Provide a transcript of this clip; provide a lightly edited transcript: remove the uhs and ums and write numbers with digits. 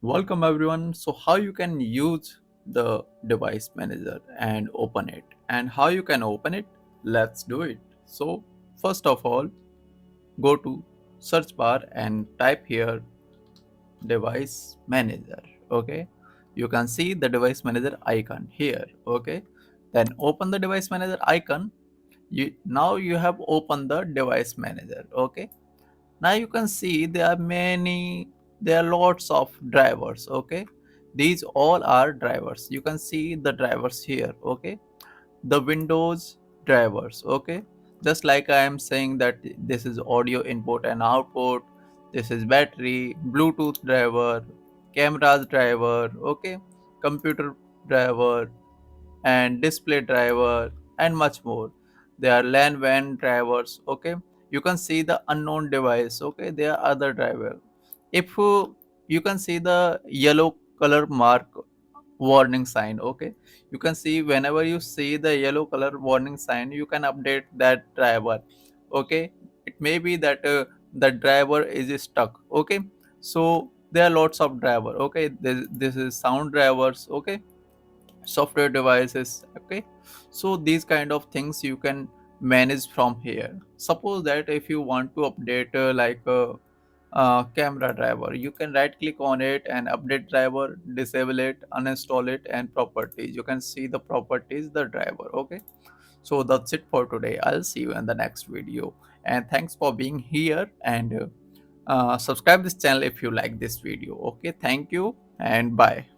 Welcome everyone. So how you can use the device manager and open it, and how you can open it, let's do it. So first of all, go to search bar and type here device manager. Okay, you can see the device manager icon here. Okay, then open the device manager icon. You have opened the device manager. Okay, now you can see there are lots of drivers. Okay, these all are drivers. You can see the drivers here. Okay, the Windows drivers. Okay, just like I am saying that this is audio input and output, this is battery, Bluetooth driver, cameras driver. Okay, computer driver and display driver and much more. There are LAN WAN drivers. Okay, you can see the unknown device. Okay, there are other driver. If you can see the yellow color mark warning sign. Okay, you can see whenever you see the yellow color warning sign, you can update that driver. Okay, it may be that the driver is stuck. Okay, so there are lots of driver. Okay, this is sound drivers. Okay, software devices. Okay, so these kind of things you can manage from here. Suppose that if you want to update camera driver, you can right click on it and update driver, disable it, uninstall it, and properties. You can see the properties, the driver. Okay, so that's it for today. I'll see you in the next video, and thanks for being here, and subscribe this channel if you like this video. Okay, thank you and bye.